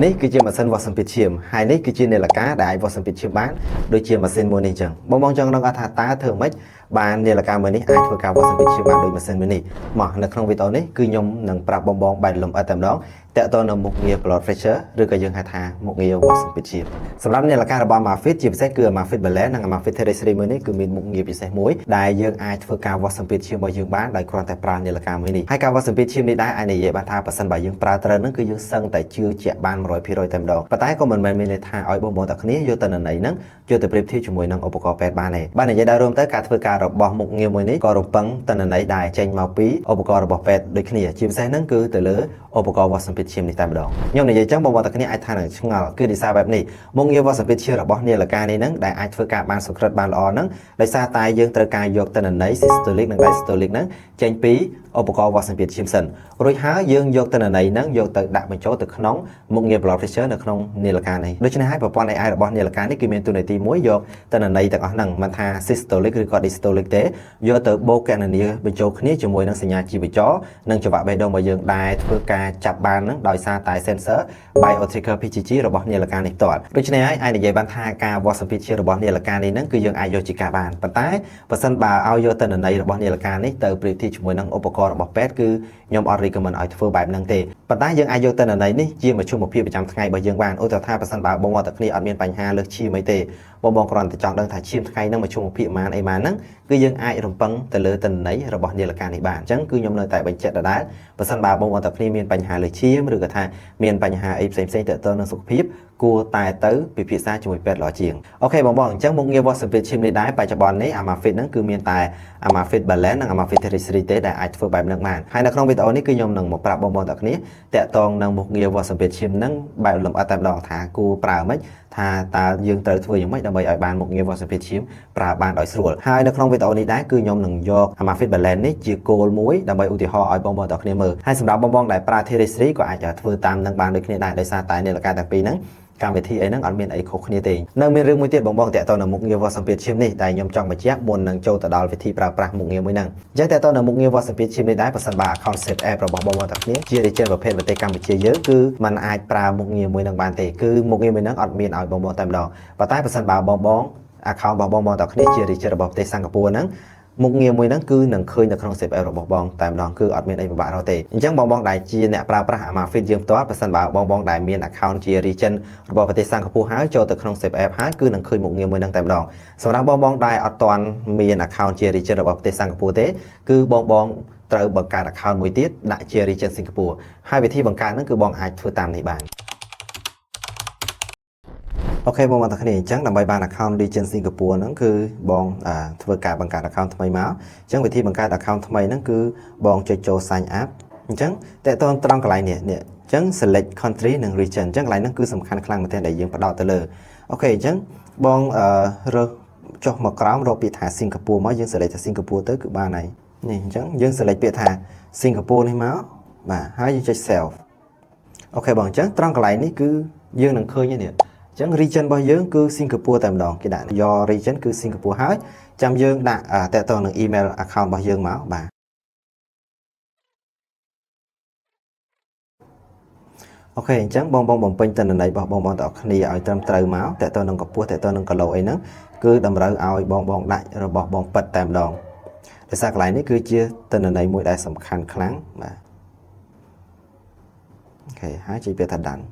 នេះគឺជាម៉ាស៊ីនវាស់សម្ពាធឈាមហើយនេះគឺជានាឡិកាដែលអាចវាស់សម្ពាធឈាមបានដូចជាម៉ាស៊ីនមួយនេះអញ្ចឹងបងចង់ដឹងថាតើធ្វើម៉េចបាននាឡិកាមួយនេះអាចធ្វើការវាស់សម្ពាធឈាមបានដូចម៉ាស៊ីនមួយនេះមកនៅក្នុងវីដេអូនេះគឺខ្ញុំនឹងប្រាប់បងបែបលម្អិតតែម្ដងតើតើនៅមុខងារ blood pressure ឬក៏យើងហៅថាមុខងារវាស់សម្ពាធឈាមសម្រាប់នាឡិការបស់ Amazfit ជាពិសេសគឺ Amazfit Balance និង Amazfit Terrestrial មួយនេះគឺមានមុខងារពិសេសមួយដែលយើងអាចធ្វើការវាស់សម្ពាធឈាមរបស់យើងបានដោយគ្រាន់តែប្រើនាឡិកាមួយនេះហើយការវាស់សម្ពាធឈាមនេះដែរអាចនិយាយបានថាបើសិនបើយើងប្រើត្រូវនឹងគឺយើងសឹងតែជឿជាក់បាន 100% តែម្ដងប៉ុន្តែក៏មិនមែនមានន័យថាឲ្យបងតែគ្នាយកទៅន័យហ្នឹងយកទៅប្រៀបធៀបជាមួយនឹងឧបករណ៍ពេទ្យបានទេបាទនិយាយដល់រួមទៅការធ្វើការរបស់មុខងារមួយនេះក៏រំពឹងទៅន័យដែលចេញមកពីឧបករណ៍របស់ពេទ្យដូចគ្នាជាពិសេសហ្នឹងគឺទៅលើឧបករណ៍វាស់សម្ពាធឈាមនេះតែម្ដងខ្ញុំនិយាយចឹងបងតែគ្នាអាចថានឹងឆ្ងល់គឺដោយសារបែបនេះមុខងារវាស់សម្ពាធឈាមរបស់នាឡិកានេះហ្នឹងដែលអាចធ្វើការបានសុក្រិតបានល្អហ្នឹងដោយសារតែយើងត្រូវការយកទៅន័យ systolic និង diastolic ហ្នឹងចេញពីឧបករណ៍វាស់សម្ពាធឈាមសិនរួចហើយយើងយកទៅន័យហ្នឹងយកទៅដាក់បញ្ចូលទៅក្នុងមុខងារ blood pressure នៅក្នុងនាឡិកានេះដូច្នេះហើយប្រព័ន្ធ AI របស់នាឡិកានេះគឺមានតួនាទីមួយយកទៅន័យទាំងអស់ហ្នឹងមិនថា systolic ឬក៏ diastolic ទេយកទៅបូកកណនាបញ្ចូលគ្នាជាមួយនឹងសញ្ញាជីវចរនិងចង្វាក់បេះដូងរបស់យើងដែលធ្វើការចាប់បានហ្នឹងដោយសារតែ sensor biotricker PGG របស់នាឡិកានេះផ្ទាល់ដូច្នេះហើយអាចនិយាយបានថាការវាស់សម្ពាធឈាមរបស់នាឡិកានេះហ្នឹងគឺយើងអាចយកជាការបានប៉ុន្តែបើសិនបើឲ្យយកទៅន័យរបស់នាឡិកានេះទៅប្រៀបធៀបជាមួយនឹងឧបករណ៍របស់ពេទ្យគឺខ្ញុំអត់ recommend ឲ្យធ្វើបែបហ្នឹងទេប៉ុន្តែយើងអាចយកទៅន័យនេះជាមធ្យមភាពប្រចាំថ្ងៃរបស់យើងបានឧទាហរណ៍ថាបើសិនបើបងតែគ្នាអត់មានបញ្ហាលើសឈាមអីទេបងគ្រាន់តែចង់ដឹងថាឈាមថ្ងៃហ្នឹងមធ្យមភាពប៉ុន្មានអីបានហ្នឹងគឺយើងអាចរំពឹងទៅលើតន័យរបស់នាឡិកានេះបានអញ្ចឹងគឺខ្ញុំនៅតែបញ្ជាក់ដដែលបើសិនបើបងតែគ្នាមានបញ្ហាលើឈាមឬក៏ថាមានបញ្ហាអីផ្សេងៗទាក់ទងនឹងសុខភាពគួរតែទៅពិភាក្សាជាមួយពេទ្យល្អជាងអូខេបងអញ្ចឹងមុខងារវាស់សម្ពាធឈាមនេះដែរបច្ចុប្បន្ននេះ Amazfit ហ្នឹងគឺមានតែ Amazfit Balance និង Amazfit Terrestrial ទេដែលអាចធ្វើបែបហ្នឹងបានហើយនៅក្នុងវីដេអូនេះគឺខ្ញុំនឹងមកប្រាប់បងទាំងគ្នាតាក់ទងនឹងមុខងារវាស់សម្ពាធឈាមហ្នឹងបែបលម្អិតតែម្ដងថាគួរប្រើមិនថាតើយើងត្រូវធ្វើយ៉ាងម៉េចដើម្បីឲ្យបានមុខងារវាស់សម្ពាធឈាមប្រើបានដោយស្រួលហើយនៅក្នុងវីដេអូនេះដែរគឺខ្ញុំនឹងយក Amazfit Balance នេះជាគោលមួយដើម្បីឧទាហរណ៍ឲ្យបងទាំងគ្នាមើលហើយសម្រាប់បងដែលប្រើ Terrestrial ក៏អាចធ្វើតាមនឹងបានដូចគ្នាដែរដោយសារតែនាឡិកាទាំងពីរហ្នឹងកម្មវិធីអីហ្នឹងអត់មានអីខុសគ្នាទេនៅមានរឿងមួយទៀតបងតាក់ទងនឹងមុខងារវាស់សម្ពាធឈាមនេះដែលខ្ញុំចង់បញ្ជាក់មុននឹងចូលទៅដល់វិធីប្រើប្រាស់មុខងារមួយហ្នឹងអញ្ចឹងតាក់ទងនឹងមុខងារវាស់សម្ពាធឈាមនេះដែរបើសិនបើ account set app របស់បងទាំងគ្នាជា region ប្រភេទប្រទេសកម្ពុជាយើងគឺมันអាចប្រើមុខងារមួយហ្នឹងបានទេគឺមុខងារមួយហ្នឹងអត់មានឲ្យបងតែម្ដងប៉ុន្តែបើសិនបើបង account របស់បងទាំងគ្នាជា region របស់ប្រទេសសិង្ហបុរីហ្នឹងមុខងារមួយហ្នឹងគឺនឹងឃើញនៅក្នុង save app របស់បងតែម្ដងគឺអត់មានអីពិបាករកទេអញ្ចឹងបងដែលជាអ្នកប្រើប្រាស់ Amazfit យើងផ្ទាល់បើសិនបើបងដែលមាន account ជា region របស់ប្រទេសសិង្ហបុរីហើយចូលទៅក្នុង save app ហើយគឺនឹងឃើញមុខងារមួយហ្នឹងតែម្ដងសម្រាប់បងដែលអត់ទាន់មាន account ជា region របស់ប្រទេសសិង្ហបុរីទេគឺបងត្រូវបង្កើត account មួយទៀតដាក់ជា region សិង្ហបុរីហើយវិធីបង្កើតហ្នឹងគឺបងអាចធ្វើតាមនេះបានអូខេបងទាំងគ្នាអញ្ចឹងដើម្បីបាន account region សិង្ហបុរីហ្នឹងគឺបងធ្វើការបង្កើត account ថ្មីមកអញ្ចឹងវិធីបង្កើត account ថ្មីហ្នឹងគឺបងចុចចូល sign up អញ្ចឹងតើតើត្រង់កន្លែងនេះអញ្ចឹង select country និង region អញ្ចឹងកន្លែងហ្នឹងគឺសំខាន់ខ្លាំងមែនទែនដែលយើងផ្ដោតទៅលើអូខេអញ្ចឹងបងរើសចុះមកក្រោមរកពាក្យថាសិង្ហបុរីមកយើង select ថាសិង្ហបុរីទៅគឺបានហើយនេះអញ្ចឹងយើង select ពាក្យថាសិង្ហបុរីនេះមកបាទហើយយើងចុច save អូខេបងអញ្ចឹងត្រង់កន្លែងនេះគឺយើងនឹងឃើញនេះអញ្ចឹង region របស់យើងគឺសិង្ហបុរីតែម្ដងគេដាក់យក region គឺសិង្ហបុរីហើយចាំយើងដាក់តើតើនឹង email account របស់យើងមកបាទអូខេអញ្ចឹងបងបំពេញតនន័យរបស់បងទាំងអស់គ្នាឲ្យត្រឹមត្រូវមកតើតើនឹងកម្ពស់តើតើនឹងគីឡូអីហ្នឹងគឺតម្រូវឲ្យបងដាក់របស់បងប៉ិតតែម្ដងដោយសារកន្លែងនេះគឺជាតនន័យមួយដែលសំខាន់ខ្លាំងបាទអូខេហើយជិះពាក្យថាដាន់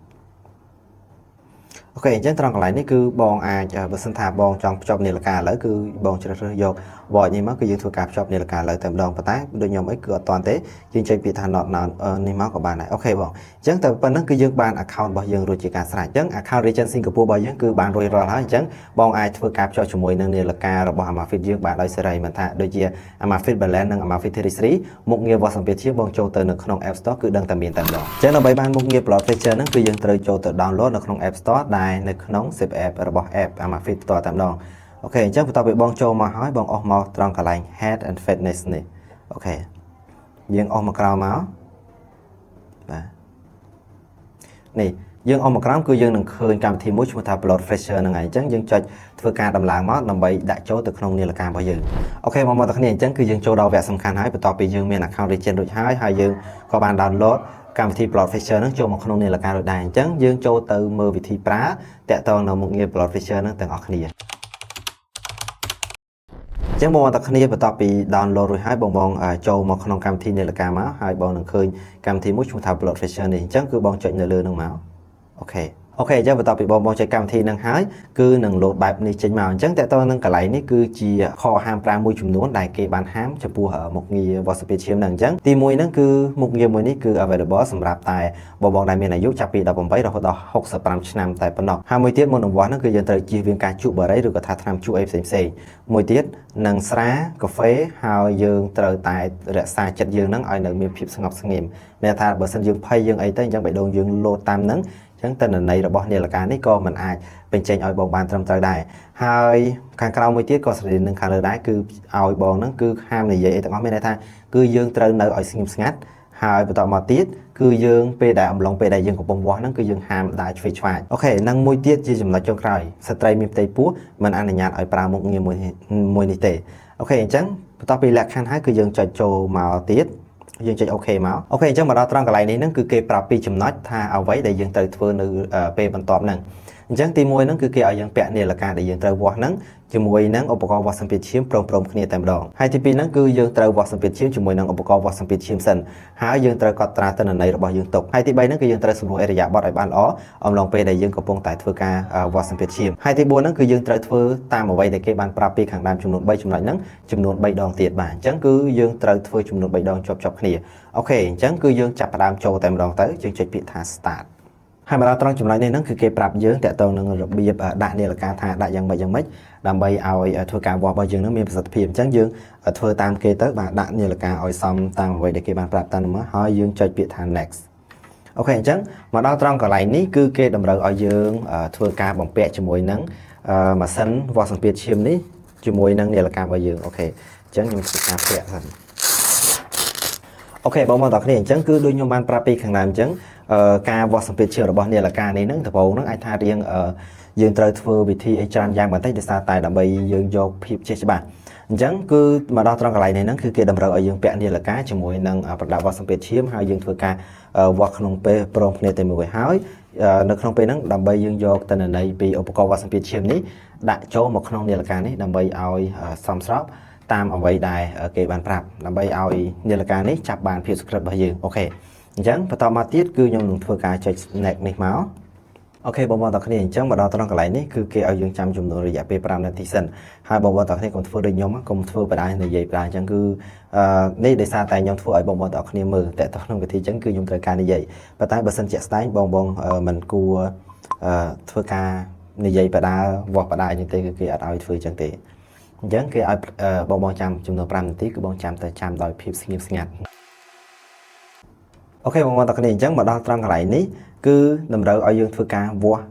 អូខេអញ្ចឹងត្រង់កន្លែងនេះគឺបងអាចបើសិនថាបងចង់ភ្ជាប់នាឡិកាឥឡូវគឺបងជ្រើសរើសយក void នេះមកគឺយើងធ្វើការភ្ជាប់នាឡិកាឥឡូវតែម្ដងប៉ុន្តែដូចខ្ញុំអីគឺអត់ទាន់ទេយើងចេញពាក្យថា not now នេះមកក៏បានដែរអូខេបងអញ្ចឹងតែប៉ុណ្្នឹងគឺយើងបាន account របស់យើងរួចជាការស្រេចអញ្ចឹង account region សិង្ហបុរីរបស់យើងគឺបានរួចរាល់ហើយអញ្ចឹងបងអាចធ្វើការភ្ជាប់ជាមួយនឹងនាឡិការបស់ Amazfit យើងបានដោយសេរីមិនថាដូចជា Amazfit Balance និង Amazfit Terrestrial មុខងារវាស់សម្ពាធឈាមបងចូលទៅនៅក្នុង App Store គឺដឹងតែមានតែម្ដងអញ្ចឹងដើម្បីបានមុខងារ blood pressure ហ្នឹងគឺយើងត្រូវចូលទៅ download នៅក្នុង App Store ដែលនៅក្នុង save app របស់ app Amazfit ផ្ទាល់តែម្ដងអូខេអញ្ចឹងបន្ទាប់ពីបងចូលមកហើយបងអស់មកត្រង់កន្លែង health and fitness នេះអូខេយើងអស់មកក្រោមមកបាទនេះយើងអស់មកក្រោមគឺយើងនឹងឃើញកម្មវិធីមួយឈ្មោះថា blood pressure ហ្នឹងហើយអញ្ចឹងយើងចុចធ្វើការដំឡើងមកដើម្បីដាក់ចូលទៅក្នុងនាឡិការបស់យើងអូខេបងប្អូនទាំងគ្នាអញ្ចឹងគឺយើងចូលដល់វគ្គសំខាន់ហើយបន្ទាប់ពីយើងមាន account region រួចហើយយើងក៏បាន download កម្មវិធី Plot Fisher ហ្នឹងចូលមកក្នុងនាឡិកាដូចដែរអញ្ចឹងយើងចូលទៅមើលវិធីប្រើតាក់ទងនៅមុខងារ Plot Fisher ហ្នឹងទាំងអស់គ្នាអញ្ចឹងបងប្អូនទាំងគ្នាបន្ទាប់ពី download រួចហើយបងចូលមកក្នុងកម្មវិធីនាឡិកាមកហើយបងនឹងឃើញកម្មវិធីមួយឈ្មោះថា Plot Fisher នេះអញ្ចឹងគឺបងចុចនៅលើហ្នឹងមកអូខេអញ្ចឹងបន្ទាប់ពីបងចុចកម្មវិធីហ្នឹងហើយគឺនឹង load បែបនេះចេញមកអញ្ចឹងតើតើនឹងកន្លែងនេះគឺជាខហាម5មួយចំនួនដែលគេបានហាមចំពោះមុខងារវ៉ាសភាឈាមហ្នឹងអញ្ចឹងទី1ហ្នឹងគឺមុខងារមួយនេះគឺ available សម្រាប់តែបងដែលមានអាយុចាប់ពី18រហូតដល់65ឆ្នាំតែប៉ុណ្ណោះហើយមួយទៀតមុននឹងវាស់ហ្នឹងគឺយើងត្រូវជៀសវាងការជក់បារីឬក៏ថាថ្នាំជក់អីផ្សេងមួយទៀតនឹងស្រាកាហ្វេហើយយើងត្រូវតែរក្សាចិត្តយើងហ្នឹងឲ្យនៅមានភាពស្ងប់ស្ងៀមមានថាបើសិនយើងភ័យយើងអីទៅអញ្ចឹងបេះដូងយើង load តាមហ្នឹងចឹងតនន័យរបស់នាឡិកានេះក៏មិនអាចបញ្ចេញឲ្យបងបានត្រឹមត្រូវដែរហើយខាងក្រៅមួយទៀតក៏ស្រដៀងនឹងខាងលើដែរគឺឲ្យបងហ្នឹងគឺហាមនិយាយអីទាំងអស់មានន័យថាគឺយើងត្រូវនៅឲ្យស្ងៀមស្ងាត់ហើយបន្តមកទៀតគឺយើងពេលដែលអំឡុងពេលដែលយើងកំពុងវាស់ហ្នឹងគឺយើងហាមដើរឆ្វេងឆ្វាយអូខេនិងមួយទៀតជាចំណុចចុងក្រោយស្ត្រីមានផ្ទៃពោះមិនអនុញ្ញាតឲ្យប្រើមុខងារមួយនេះទេអូខេអញ្ចឹងបន្ទាប់ពីលក្ខខណ្ឌហើយគឺយើងចុចចូលមកទៀតយើងចុច OK មកអូខេអញ្ចឹងមកដល់ត្រង់កន្លែងនេះហ្នឹងគឺគេប្រាប់ពីចំណុចថាអ្វីដែលយើងត្រូវធ្វើនៅពេលបន្ទាប់ហ្នឹងអញ្ចឹងទី1ហ្នឹងគឺគេឲ្យយើងពាក់នាឡិកាដែលយើងត្រូវវាស់ហ្នឹងជាមួយនឹងឧបករណ៍វាស់សម្ពាធឈាមព្រមគ្នាតែម្ដងហើយទី2ហ្នឹងគឺយើងត្រូវវាស់សម្ពាធឈាមជាមួយនឹងឧបករណ៍វាស់សម្ពាធឈាមសិនហើយយើងត្រូវកត់ត្រាទិន្នន័យរបស់យើងទុកហើយទី3ហ្នឹងគឺយើងត្រូវសម្រួលអិរិយាបថឲ្យបានល្អអំឡុងពេលដែលយើងកំពុងតែធ្វើការវាស់សម្ពាធឈាមហើយទី4ហ្នឹងគឺយើងត្រូវធ្វើតាមអ្វីដែលគេបានប្រាប់ពីខាងដើមចំនួន3ចំណុចហ្នឹងចំនួន3ដងទៀតបាទអញ្ចឹងគឺយើងត្រូវធ្វើចំនួន3ដងជាប់គ្នាអូខេអញ្ចឹងគឺយើងចាប់ផ្ដើមចូលតែម្ដងទៅយើងចុចពាក្យថា startហើយមកដល់ត្រង់ចំណុចនេះហ្នឹងគឺគេប្រាប់យើងតាក់ទងនឹងរបៀបដាក់នាឡិកាថាដាក់យ៉ាងម៉េចដើម្បីឲ្យធ្វើការវាស់របស់យើងនឹងមានប្រសិទ្ធភាពអញ្ចឹងយើងធ្វើតាមគេទៅបាទដាក់នាឡិកាឲ្យសមតាមអ្វីដែលគេបានប្រាប់តាមនោះហើយយើងចុចពាក្យថា next អូខេអញ្ចឹងមកដល់ត្រង់កន្លែងនេះគឺគេតម្រូវឲ្យយើងធ្វើការបំពាក់ជាមួយនឹងម៉ាស៊ីនវាស់សម្ពាធឈាមនេះជាមួយនឹងនាឡិការបស់យើងអូខេអញ្ចឹងខ្ញុំធ្វើការពាក់សិនអូខេបងប្អូនទាំងគ្នាអញ្ចឹងគឺដូចខ្ញុំបានប្រាប់ពីខាងដើមអញ្ចឹងការវាស់សម្ពាធឈាមរបស់នាឡិកានេះហ្នឹងដំបូងហ្នឹងអាចថារៀងយើងត្រូវធ្វើវិធីអីច្រើនយ៉ាងបន្តិចដោយសារតែដើម្បីយើងយកភាពជាច្បាស់អញ្ចឹងគឺមកដល់ត្រង់កន្លែងនេះហ្នឹងគឺគេតម្រូវឲ្យយើងពាក់នាឡិកាជាមួយនឹងប្រដាប់វាស់សម្ពាធឈាមហើយយើងធ្វើការវាស់ក្នុងពេលព្រមគ្នាតែមួយហើយនៅក្នុងពេលហ្នឹងដើម្បីយើងយកទិន្នន័យពីឧបករណ៍វាស់សម្ពាធឈាមនេះដាក់ចូលមកក្នុងនាឡិកានេះដើម្បីឲ្យសមស្របតាមអ្វីដែលគេបានប្រាប់ដើម្បីឲ្យនាឡិកានេះចាប់បានភាពសុក្រិតរបស់យើងអូខេអញ្ចឹងបន្តមកទៀតគឺខ្ញុំនឹងធ្វើការចុច next នេះមកអូខេបងប្អូនទាំងគ្នាអញ្ចឹងមកដល់ត្រង់កន្លែងនេះគឺគេឲ្យយើងចាំចំនួនរយៈពេល5នាទីសិនហើយបងប្អូនទាំងគ្នាកុំធ្វើដូចខ្ញុំកុំធ្វើបដានិយាយបដាអញ្ចឹងគឺនេះដោយសារតែខ្ញុំធ្វើឲ្យបងប្អូនទាំងគ្នាមើលតែក្នុងវិធីអញ្ចឹងគឺខ្ញុំត្រូវការនិយាយប៉ុន្តែបើសិនជាក់ស្ដែងបងមិនគួរធ្វើការនិយាយបដាវាស់បដាអញ្ចឹងទេគឺគេអត់ឲ្យធ្វើអញ្ចឹងទេអញ្ចឹងគេឲ្យបងចាំចំនួន5នាទីគឺបងចាំដោយភាពស្ងៀមស្ងាត់អូខេបងប្អូនទាំងគ្នាអញ្ចឹងមកដល់ត្រង់កន្លែងនេះគឺតម្រូវឲ្យយើងធ្វើការវាស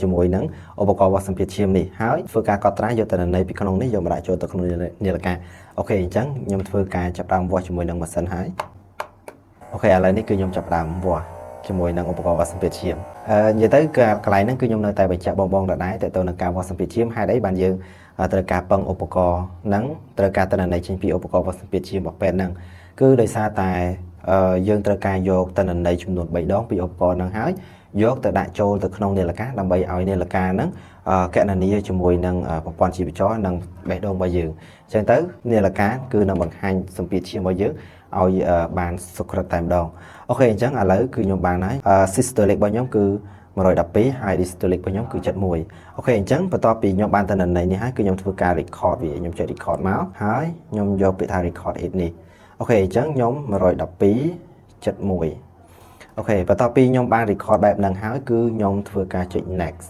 ់ជាមួយនឹងឧបករណ៍វាស់សម្ពាធឈាមនេះហើយធ្វើការកត់ត្រាយកទិន្នន័យពីក្នុងនេះយកមកដាក់ចូលទៅក្នុងនាឡិកាអូខេអញ្ចឹងខ្ញុំធ្វើការចាប់ផ្ដើមវាស់ជាមួយនឹងម៉ាស៊ីនហើយអូខេឥឡូវនេះគឺខ្ញុំចាប់ផ្ដើមវាស់ជាមួយនឹងឧបករណ៍វាស់សម្ពាធឈាមនិយាយទៅគឺកន្លែងហ្នឹងគឺខ្ញុំនៅតែបញ្ជាក់បងដដែលទៅនឹងការវាស់សម្ពាធឈាមហេតុអីបានយើងត្រូវការពឹងឧបករណ៍ហ្នឹងត្រូវការទិន្នន័យចេញពីឧបករណ៍វាស់សម្ពាធឈាមរបស់ពេទ្យហ្នឹងគឺដោយសារតែយើងត្រូវការយកទិន្នន័យចំនួន3ដងពីឧបករណ៍ហ្នឹងហើយយកទៅដាក់ចូលទៅក្នុងនាឡិកាដើម្បីឲ្យនាឡិកាហ្នឹងកណនាជាមួយនឹងប្រព័ន្ធជីវចរនិងបេះដូងរបស់យើងអញ្ចឹងទៅនាឡិកាគឺនឹងបង្ហាញសម្ពាធឈាមរបស់យើងឲ្យបានសុក្រិតតែម្ដងអូខេអញ្ចឹងឥឡូវគឺខ្ញុំបានហើយ systolic របស់ខ្ញុំគឺ112ហើយ diastolic របស់ខ្ញុំគឺ71អូខេអញ្ចឹងបន្ទាប់ពីខ្ញុំបានទិន្នន័យនេះហើយគឺខ្ញុំធ្វើការ record វាខ្ញុំចុច record មកហើយខ្ញុំយកពាក្យថា record it នេះអូខេអញ្ចឹងខ្ញុំ112.71អូខេបន្ទាប់ពីខ្ញុំបាន record បែបហ្នឹងហើយគឺខ្ញុំធ្វើការចុច next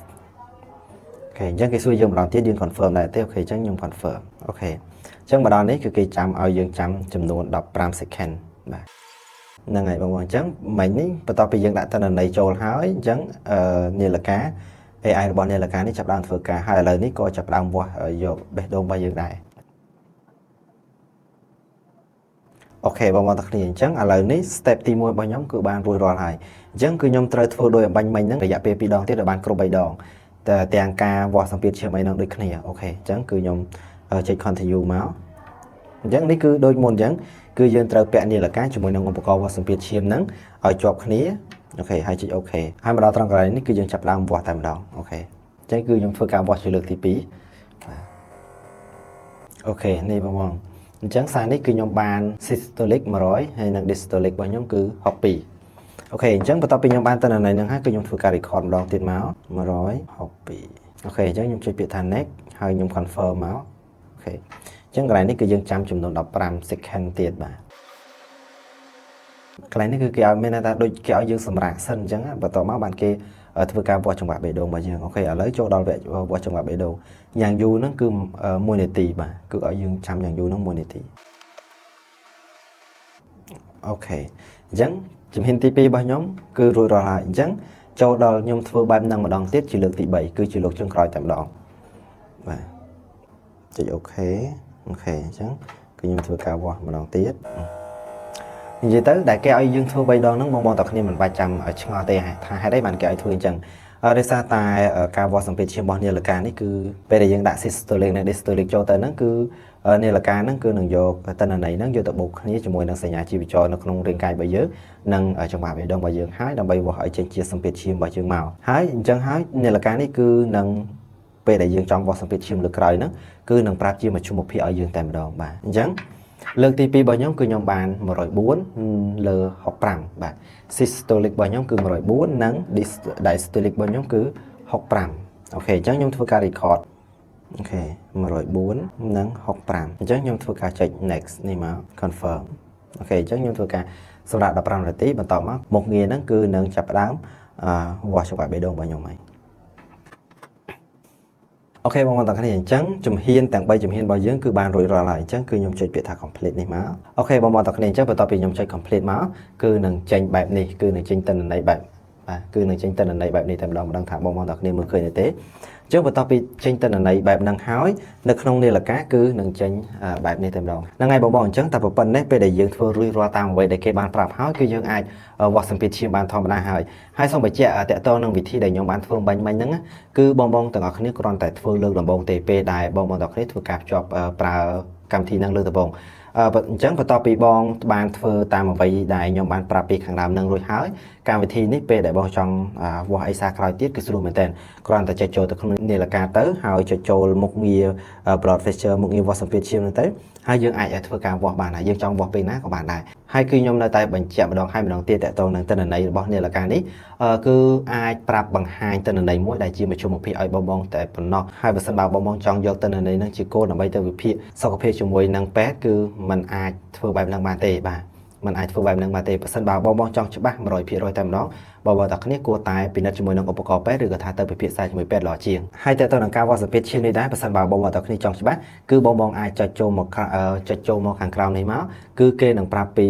អូខេអញ្ចឹងគេសួរយើងម្ដងទៀតយើង confirm ដែរទេអូខេអញ្ចឹងខ្ញុំ confirm អូខេអញ្ចឹងម្ដងនេះគឺគេចាំឲ្យយើងចាំចំនួន15 second បាទហ្នឹងហើយបងប្អូនអញ្ចឹងមិញនេះបន្ទាប់ពីយើងដាក់ទិន្នន័យចូលហើយអញ្ចឹងនាឡិកា AI របស់នាឡិកានេះចាប់ដើមធ្វើការហើយឥឡូវនេះក៏ចាប់ដើមវាស់យកបេះដូងរបស់យើងដែរអូខេបងប្អូនទាំងគ្នាអញ្ចឹងឥឡូវនេះ step ទី1របស់ខ្ញុំគឺបានរួចរាល់ហើយអញ្ចឹងគឺខ្ញុំត្រូវធ្វើដោយអំបញ្ញមិញហ្នឹងរយៈពេល2ដងទៀតឲ្យបានគ្រប់3ដងតែទាំងការវាស់សម្ពាធឈាមអីហ្នឹងដូចគ្នាអូខេអញ្ចឹងគឺខ្ញុំចុច continue មកអញ្ចឹងនេះគឺដូចមុនអញ្ចឹង គឺយើងត្រូវពាក់នាឡិកាជាមួយនឹងឧបករណ៍វាស់សម្ពាធឈាមហ្នឹងឲ្យជាប់គ្នាអូខេហើយចុចអូខេហើយមកដល់ត្រង់កន្លែងនេះគឺយើងចាប់ផ្ដើមវាស់តែម្ដងអូខេអញ្ចឹងគឺខ្ញុំធ្វើការវាស់ជាលើកទី2អូខេនេះបងអញ្ចឹងសារនេះគឺខ្ញុំបាន systolic 100ហើយនិង diastolic របស់ខ្ញុំគឺ62អូខេអញ្ចឹងបន្ទាប់ពីខ្ញុំបានតន្ន័យហ្នឹងហើយគឺខ្ញុំធ្វើការ record ម្ដងទៀតមក162អូខេអញ្ចឹងខ្ញុំចុចពាក្យថា next ហើយខ្ញុំ confirm មកអូខេអញ្ចឹងកន្លែងនេះគឺយើងចាំចំនួន15 second ទៀតបាទកន្លែងនេះគឺគេឲ្យមានថាដូចគេឲ្យយើងសម្រាកសិនអញ្ចឹងបន្ទាប់មកបានគេធ្វើការវាស់ចង្វាក់បេះដូងរបស់យើងអូខេឥឡូវចូលដល់វគ្គវាស់ចង្វាក់បេះដូងយ៉ាងយូរហ្នឹងគឺ1នាទីបាទគឺឲ្យយើងចាំយ៉ាងយូរហ្នឹង1នាទីអូខេអញ្ចឹងជំហានទី2របស់ខ្ញុំគឺរួចរាល់ហើយអញ្ចឹងចូលដល់ខ្ញុំធ្វើបែបហ្នឹងម្ដងទៀតជាលើកទី3គឺជាលើកចុងក្រោយតែម្ដងបាទចុចអូខេអូខេអញ្ចឹងគឺខ្ញុំធ្វើការវាស់ម្ដងទៀតនិយាយទៅដែលគេឲ្យយើងធ្វើ3ដងហ្នឹងបងប្អូនគ្នាមិនបាច់ចាំឆ្ងល់ទេថាហេតុអីបានគេឲ្យធ្វើអញ្ចឹងដោយសារតែការវាស់សម្ពាធឈាមរបស់នាឡិកានេះគឺពេលដែលយើងដាក់ systolic និង diastolic ចូលទៅហ្នឹងគឺនាឡិកាហ្នឹងគឺនឹងយកតន្ន័យហ្នឹងយកទៅបូកគ្នាជាមួយនឹងសញ្ញាជីវចរនៅក្នុងរាងកាយរបស់យើងនិងចង្វាក់បេះដូងរបស់យើងហើយដើម្បីវាស់ឲ្យចេញជាសម្ពាធឈាមរបស់យើងមកហើយអញ្ចឹងហើយនាឡិកានេះគឺនឹងពេលដែលយើងចង់វាស់សម្ពាធឈាមលើក្រោយហ្នឹងគឺនឹងប្រាប់ជាមជ្ឈមភាគឲ្យយើងតែម្ដងបាទអញ្ចឹងលើកទី2របស់ខ្ញុំគឺខ្ញុំបាន104លើ65បាទ systolic របស់ខ្ញុំគឺ104និង diastolic របស់ខ្ញុំគឺ65អូខេអញ្ចឹងខ្ញុំធ្វើការ record អូខេ104និង65អញ្ចឹងខ្ញុំធ្វើការចុច next នេះមក confirm អូខេអញ្ចឹងខ្ញុំធ្វើការសម្រាប់15នាទីបន្ទាប់មកមុខងារហ្នឹងគឺនឹងចាប់ផ្ដើមវាស់ចង្វាក់បេះដូងរបស់ខ្ញុំហើយអូខេបងប្អូនទាំងគ្នាអញ្ចឹងជំហានទាំង3ជំហានរបស់យើងគឺបានរួចរាល់ហើយអញ្ចឹងគឺខ្ញុំចុចពាក្យថា complete នេះមកអូខេបងប្អូនទាំងគ្នាអញ្ចឹងបន្ទាប់ពីខ្ញុំចុច complete មកគឺនឹងចេញបែបនេះគឺនឹងចេញទិន្នន័យបែបបាទគឺនឹងចេញទិន្នន័យបែបនេះតែម្ដងមិនដឹងថាបងប្អូនទាំងគ្នាមើលឃើញទេអញ្ចឹងបន្ទាប់ពីចេញទិន្នន័យបែបហ្នឹងហើយនៅក្នុងនាឡិកាគឺនឹងចេញបែបនេះតែម្ដងហ្នឹងហើយបងប្អូនអញ្ចឹងតែប៉ុណ្្នេះពេលដែលយើងធ្វើរួចរាល់តាមអ្វីដែលគេបានប្រាប់ហើយគឺយើងអាចវាស់សម្ពាធឈាមបានធម្មតាហើយសូមបញ្ជាក់តកតងនឹងវិធីដែលខ្ញុំបានធ្វើបាញ់ហ្នឹងគឺបងប្អូនទាំងអស់គ្នាគ្រាន់តែធ្វើលើកដំបូងទេពេលដែលបងប្អូនទាំងអស់គ្នាធ្វើការភ្ជាប់ប្រើកម្មវិធីហ្នឹងលើកដំបូងអញ្ចឹងបន្ទាប់ពីបងបានធ្វើតាមអ្វីដែលខ្ញុំបានប្រាប់ពីខាងដើមនឹងរួចហើយកម្មវិធីនេះពេលដែលបងចង់វាស់អីសារក្រោយទៀតគឺស្រួលមែនទែនគ្រាន់តែចុចចូលទៅក្នុងនាឡិកាទៅហើយចុចចូលមុខងារ blood pressure មុខងារវាស់សម្ពាធឈាមហ្នឹងទៅហើយយើងអាចធ្វើការវាស់បានហើយយើងចង់វាស់ពេលណាក៏បានដែរហើយគឺខ្ញុំនៅតែបញ្ជាក់ម្ដងហើយម្ដងទៀតតទៅនឹងទិន្នន័យរបស់នាឡិកានេះគឺអាចប្រាប់បង្ហាញទិន្នន័យមួយដែលជាមជ្ឈមភាគឲ្យបងតែប៉ុណ្ណោះហើយបើសិនបើបងចង់យកទិន្នន័យហ្នឹងជាគោលដើម្បីទៅវិភាគសុខភាពជាមួយនឹងពេទ្យគឺมันអាចធ្វើបែបហ្នឹងបានទេបាទมันអាចធ្វើបែបហ្នឹងបានទេបើសិនបើបងចង់ច្បាស់ 100% តែម្ដងបងតែគ្នាគួរតែពិនិត្យជាមួយនឹងឧបករណ៍ពេទ្យឬក៏ថាទៅពិភាក្សាជាមួយពេទ្យល្អជាងហើយទៅនឹងការវាស់សម្ពាធឈាមនេះដែរបើសិនបើបងតែគ្នាចង់ច្បាស់គឺបងអាចចុចចូលមកខាងក្រោមនេះមកគឺគេនឹងប្រាប់ពី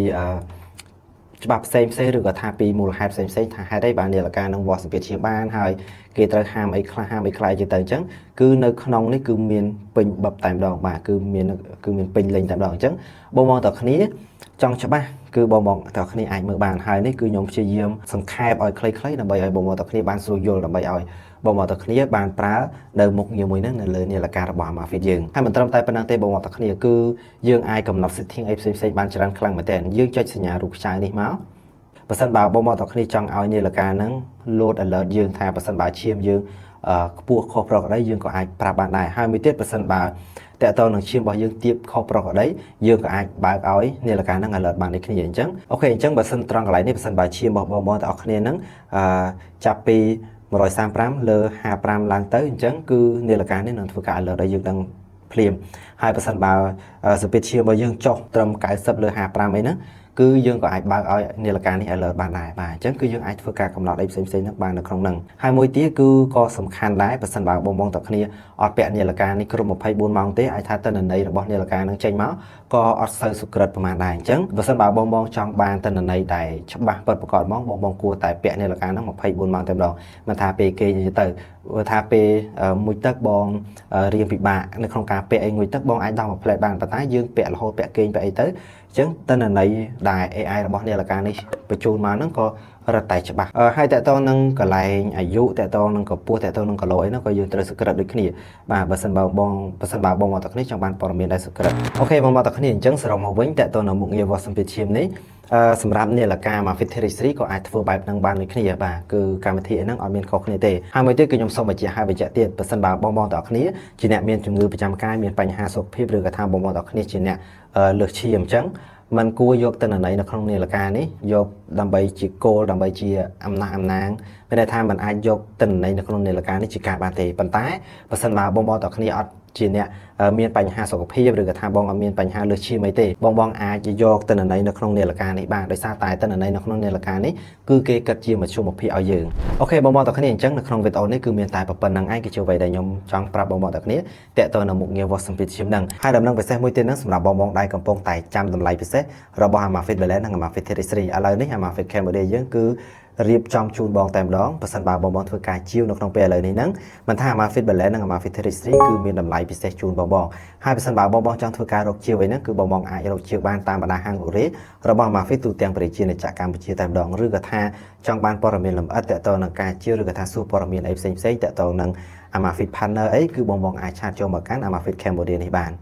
ច្បាប់ផ្សេងឬក៏ថាពីមូលហេតុផ្សេងថាហេតុអីបាននាឡិកានឹងវាស់សម្ពាធឈាមបានហើយគេត្រូវហាមអីខ្លះជាទៅអញ្ចឹងគឺនៅក្នុងនេះគឺមានពេញបបតែម្ដងបាទគឺមានពេញលេញតែម្ដងអញ្ចឹងបងតែគ្នាចង់ច្បាស់គឺបងតែគ្នាអាចមើលបានហើយនេះគឺខ្ញុំព្យាយាមសង្ខេបឲ្យខ្លីៗដើម្បីឲ្យបងតែគ្នាបានស្រួលយល់ដើម្បីឲ្យបងតែគ្នាបានប្រើនៅមុខងារមួយហ្នឹងនៅលើនាឡិការបស់ Amazfit យើងហើយមិនត្រឹមតែប៉ុណ្ណឹងទេបងតែគ្នាគឺយើងអាចកំណត់ setting អីផ្សេងបានច្រើនខ្លាំងមែនទែនយើងចុចសញ្ញារូបខ្ចៅនេះមកបើសិនបើបងតែគ្នាចង់ឲ្យនាឡិកាហ្នឹង load alert យើងថាបើសិនបើឈាមយើងខ្ពស់ខុសប្រក្រតីយើងក៏អាចប្រាប់បានដែរហើយមួយទៀតបើសិនបើតើតើនឹងឈាមរបស់យើងទាបខុសប្រក្រតីយើងក៏អាចបើកឲ្យនាឡិកាហ្នឹង alert បានដូចគ្នាអញ្ចឹងអូខេអញ្ចឹងបើសិនត្រង់កន្លែងនេះបើសិនបើឈាមរបស់បងទាំងអស់គ្នាហ្នឹងចាប់ពី135លើ55ឡើងទៅអញ្ចឹងគឺនាឡិកានេះនឹងធ្វើការ alert ឲ្យយើងដឹងភ្លាមហើយបើសិនបើសម្ពាធឈាមរបស់យើងចុះត្រឹម90លើ55អីហ្នឹងគឺយើងក៏អាចបើកឲ្យនាឡិកានេះ alert បានដែរបាទអញ្ចឹងគឺយើងអាចធ្វើការកំណត់អីផ្សេងហ្នឹងបាននៅក្នុងហ្នឹងហើយមួយទៀតគឺក៏សំខាន់ដែរបើសិនបើបងទាំងគ្នាអត់ពាក់នាឡិកានេះគ្រប់24ម៉ោងទេអាចថាទិន្នន័យរបស់នាឡិកានឹងចេញមកក៏អត់សូវសុក្រិតប្រហែលដែរអញ្ចឹងបើសិនបើបងចង់បានទិន្នន័យដែលច្បាស់ពិតប្រាកដមកបងគួរតែពាក់នាឡិកាហ្នឹង24ម៉ោងតែម្ដងមិនថាពេលគេនិយាយទៅថាពេលមួយទឹកបងរៀងពិបាកនៅក្នុងការពាក់អីមួយទឹកបងអាចដោះមួយផ្លែតបានប៉ុន្តែយើងពាក់រហូតពាក់គេងពាក់អីទៅ ចឹងតើន័យដែល AI របស់នាឡិកានេះបញ្ជូនមកហ្នឹងក៏រត់តែច្បាស់ហើយតើតើនឹងកន្លែងអាយុតើតើនឹងកម្ពស់តើតើនឹងគីឡូអីហ្នឹងក៏យើងត្រូវសក្រិតដូចគ្នាបាទបើសិនបើបងមកទាំងគ្នាចង់បានព័ត៌មានដែលសក្រិតអូខេបងមកទាំងគ្នាអញ្ចឹងសរុបមកវិញតើតើនៅមុខងារវាស់សម្ពាធឈាមនេះសម្រាប់នាឡិកា Amazfit Series 3ក៏អាចធ្វើបែបហ្នឹងបានដូចគ្នាបាទគឺកម្មវិធីហ្នឹងអត់មានខុសគ្នាទេហើយមួយទៀតគឺខ្ញុំសូមបញ្ជាក់ទៀតបើសិនបើបងទាំងគ្នាជាអ្នកមានជំងឺប្រចាំកាយមានបញ្ហាសុខភាពឬក៏ថាបងទាំងគ្នាជាអ្នកលើសឈាមអញ្ចឹងมันគួរយកទិន្នន័យនៅក្នុងនាឡិកានេះយកដើម្បីជាគោលដើម្បីជាអំណះអំណាងមានន័យថាมันអាចយកទិន្នន័យនៅក្នុងនាឡិកានេះជាការបានទេប៉ុន្តែបើសិនបើបងទាំងគ្នាអត់ជាអ្នកមានបញ្ហាសុខភាពឬក៏ថាបងអត់មានបញ្ហាលើសឈាមអីទេបងអាចយកទិន្នន័យនៅក្នុងនាឡិកានេះបានដោយសារតែទិន្នន័យនៅក្នុងនាឡិកានេះគឺគេគិតជាមធ្យមភាពឲ្យយើងអូខេបងទាំងគ្នាអញ្ចឹងនៅក្នុងវីដេអូនេះគឺមានតែប៉ុណ្្នឹងឯងគឺជាអ្វីដែលខ្ញុំចង់ប្រាប់បងទាំងគ្នាតើតើនៅមុខងារវាស់សម្ពាធឈាមហ្នឹងហើយដំណឹងពិសេសមួយទៀតហ្នឹងសម្រាប់បងដែលកំពុងតែចាំតម្លៃពិសេសរបស់ Amazfit Balance និង Amazfit Series 3ឥឡូវនេះ Amazfit Cambodia យើងគឺរៀបចំជូនបងតែម្ដងបើសិនបើបងធ្វើការជាវនៅក្នុងពេលឥឡូវនេះហ្នឹងមិនថា Amazfit Balance និង Amazfit Series 3គឺមានតម្លៃពិសេសជូនបងហើយបើសិនបើបងចង់ធ្វើការរកជាវអីហ្នឹងគឺបងអាចរកជាវបានតាមបណ្ដាហាងអ៊ូរ៉េរបស់ Amazfit ទូទាំងប្រទេសជាតិកម្ពុជាតែម្ដងឬក៏ថាចង់បានព័ត៌មានលម្អិតតទៅនឹងការជាវឬក៏ថាសួរព័ត៌មានអីផ្សេងតទៅនឹង Amazfit Partner អីគឺបងអាចឆាតចូលមកកាន់ Amazfit Cambodia នេះបាន